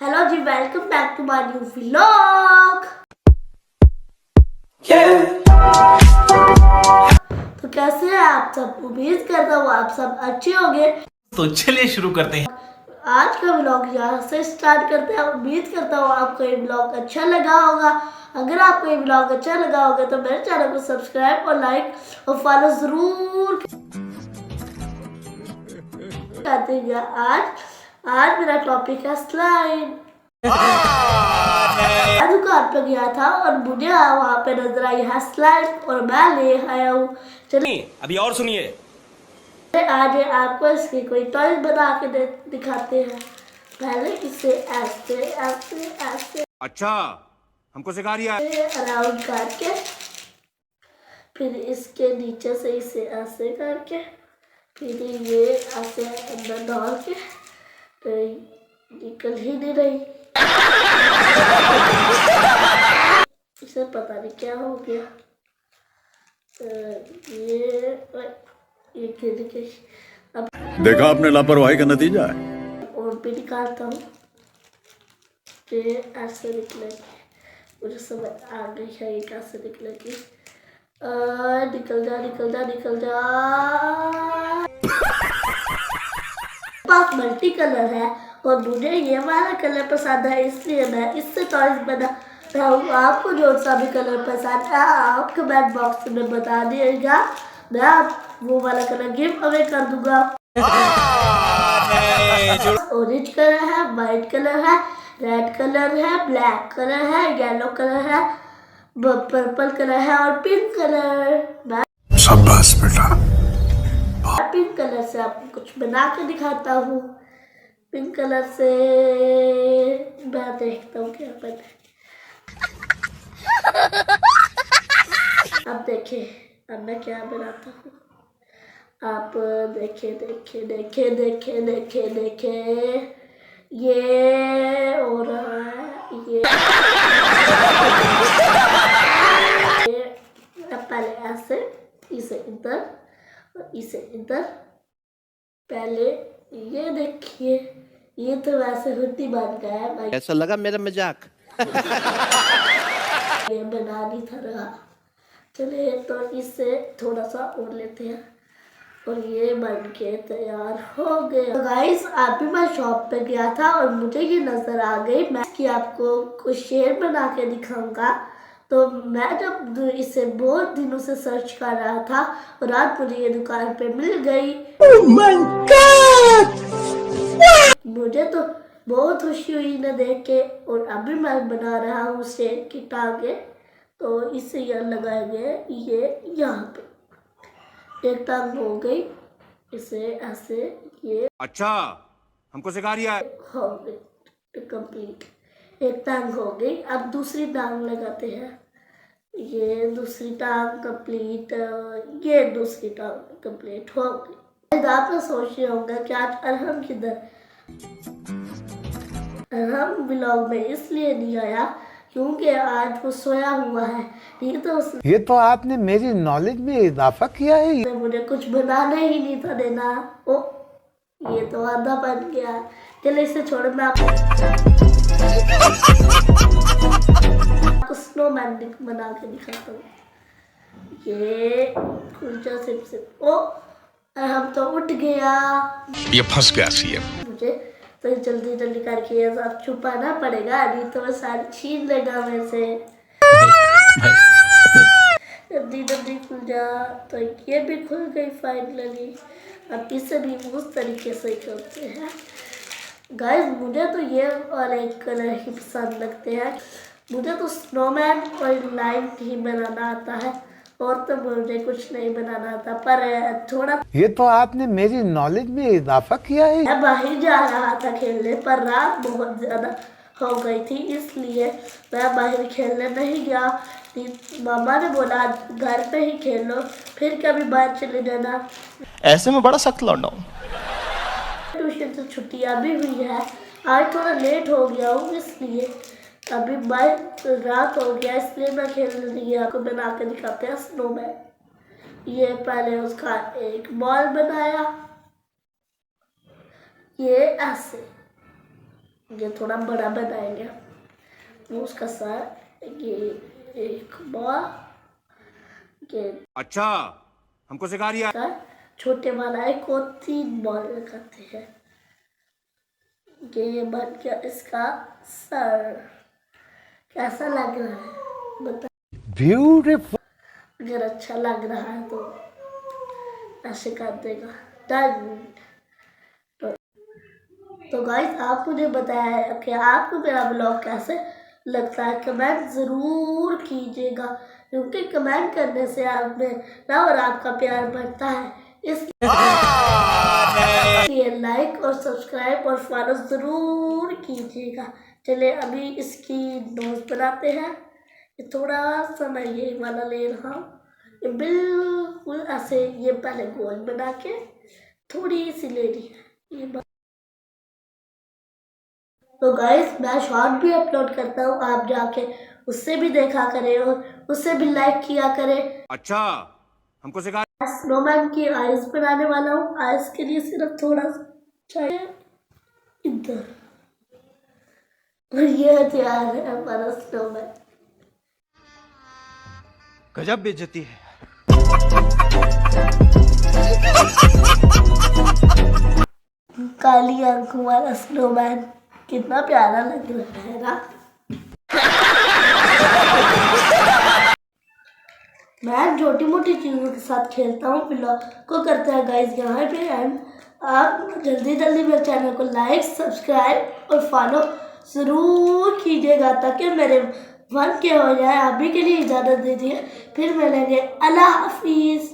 Hello ji, welcome back to my new vlog. तो कैसे हैं आप सब? उम्मीद करता हूँ आप सब अच्छे होंगे। तो चलिए शुरू करते हैं। आज का व्लॉग यहाँ से स्टार्ट करते हैं। उम्मीद करता हूँ आपको ये व्लॉग अच्छा लगा होगा। अगर आपको ये व्लॉग अच्छा लगा होगा तो मेरे चैनल को सब्सक्राइब और लाइक और फॉलो जरूर करते हैं। आज मेरा टॉपिक है स्लाइम। मैं दुकान पे गया था और मुझे वहाँ पे नजर आई है स्लाइम और मैं ले आया हूँ। चलिए अभी और सुनिए। आज आपको इसके कोई टॉयज बना के दिखाते हैं। पहले इसे ऐसे ऐसे ऐसे अच्छा, हमको सिखा रही है। अराउंड करके, फिर इसके नीचे से इसे ऐसे करके, फिर ये ऐसे अंदर डाल के, तो निकल ही नहीं रही। इसे पता नहीं क्या हो गया। ये अब देखा आपने लापरवाही का नतीजा है। और भी निकालता हूँ, ऐसे निकलेगी। मुझे समझ आ गई है ये कैसे निकलेगी। निकल जा निकल जा निकल जा। पास मल्टी कलर है और मुझे ये वाला कलर पसंद है, इसलिए मैं इससे टॉयज बना रहा हूँ। आपको जो सा भी कलर पसंद है आप कमेंट बॉक्स में बता दीजिएगा, मैं वो वाला कलर गिव अवे कर दूंगा। ऑरेंज कलर है, वाइट कलर है, रेड कलर है, ब्लैक कलर है, येलो कलर है, पर्पल कलर है और पिंक कलर। शाबाश बेटा। पिंक कलर से आपको कुछ बना के दिखाता हूँ। पिंक कलर से मैं देखता हूँ क्या बने। अब देखिए, अब मैं क्या बनाता हूँ। आप देखे देखे देखे देखे देखे देखे, ये हो रहा है। ये पहले ऐसे, इसे इधर और इसे इधर। पहले ये देखिए, ये तो वैसे हुड्डी बन गया है भाई। ऐसा लगा मेरा मजाक। ये बना नहीं था रहा। चलिए तो इससे थोड़ा सा और लेते हैं और ये बन के तैयार हो गया। तो गाइस, अभी मैं शॉप पे गया था और मुझे ये नजर आ गई। मैं इसकी आपको कुछ शेर बना के दिखाऊंगा। तो मैं जब इसे बहुत दिनों से सर्च कर रहा था और आज मुझे ये दुकान पे मिल गई। Oh my God! मुझे तो बहुत खुशी हुई ना देख के। और अभी मैं बना रहा हूँ शेर की टांगे। तो इसे यहाँ लगाएंगे, ये यहाँ पे एक टांग हो गई। इसे ऐसे, ये अच्छा, हमको सिखा रही है। हो गई कंप्लीट। एक टांग हो गई। अब दूसरी टांग लगाते हैं। ये दूसरी टांग कंप्लीट, ये दूसरी टांग कंप्लीट हो गई। आप तो सोच रहे होंगे कि आज अरहम किधर। अरहम व्लॉग में इसलिए नहीं आया क्योंकि आज वो सोया हुआ है। नहीं तो ये तो आपने मेरी नॉलेज में इजाफा किया है। मुझे कुछ बनाना ही नहीं था देना। ओ, ये तो आधा बन गया। चलिए इसे छोड़, मैं आपको स्नोमैन बना के दिखाता हूँ। ये कुंचा सिप ओ, हम तो उठ गया। ये फंस गया सीएम। मुझे तो जल्दी जल्दी करके ये सब छुपाना पड़ेगा, नहीं तो वो सारी छीन लेगा मेरे से। जल्दी जल्दी खुल जा। तो ये भी खुल गई फाइनली। अब इसे भी उस तरीके से करते हैं। गाइस, मुझे तो ये वाले कलर ही पसंद लगते हैं। मुझे तो स्नोमैन और लाइम ही बनाना आता है और तो मुझे कुछ नहीं बनाना आता। पर थोड़ा ये तो आपने मेरी नॉलेज में इजाफा किया है। मैं बाहर जा रहा था खेलने, पर रात बहुत ज्यादा हो गई थी इसलिए मैं बाहर खेलने नहीं गया। मामा ने बोला घर पे ही खेल लो, फिर कभी बाहर चले जाना। ऐसे में बड़ा सख्त लौंडा हूं। ट्यूशन से छुट्टियां भी हुई है। आज थोड़ा लेट हो गया हूँ इसलिए अभी रात हो गया, इसलिए मैं खेलने नहीं गया। आपको बना के दिखाते हैं स्नोमैन। ये पहले उसका एक बॉल बनाया, ये ऐसे, ये थोड़ा बड़ा बनाएंगे। वो उसका सर, ये एक बॉल, ये अच्छा, हमको सिखा रिया है। सर छोटे वाला एक और 3 बॉल लगाते हैं। ये बन गया इसका सर। कैसा लग रहा है बता। Beautiful. अगर अच्छा लग रहा है तो ऐसे कर देगा। डन। तो गाइस आप मुझे बताया कि आपको मेरा ब्लॉग कैसे लगता है, कमेंट ज़रूर कीजिएगा, क्योंकि कमेंट करने से आप में ना और आपका प्यार बढ़ता है, इसलिए लाइक और सब्सक्राइब और फॉलो ज़रूर कीजिएगा। चलिए अभी इसकी नोज बनाते हैं। ये थोड़ा सा मैं ये वाला ले रहा हूँ, ये बिल्कुल ऐसे, ये पहले गोल बना के थोड़ी सी ले रही है ये। तो गाइस मैं शॉर्ट भी अपलोड करता हूँ, आप जाके उससे भी देखा करें और उससे भी लाइक किया करें। अच्छा, हमको सिखा। स्नोमैन की आइज बनाने वाला हूँ। आइज के लिए सिर्फ थोड़ा सा चाहिए इधर, और ये तैयार है हमारा स्नोमैन। गजब बेइज्जती है। काली आंखों वाला स्नोमैन कितना प्यारा लग रहा है ना। मैं छोटी मोटी चीज़ों के साथ खेलता हूँ। ब्लॉग को करते हैं गाइस यहाँ पे एंड। आप जल्दी जल्दी मेरे चैनल को लाइक, सब्सक्राइब और फॉलो ज़रूर कीजिएगा ताकि मेरे 1K हो जाए। अभी के लिए इजाज़त दीजिए, फिर मिलेंगे। अल्लाह हाफिज़।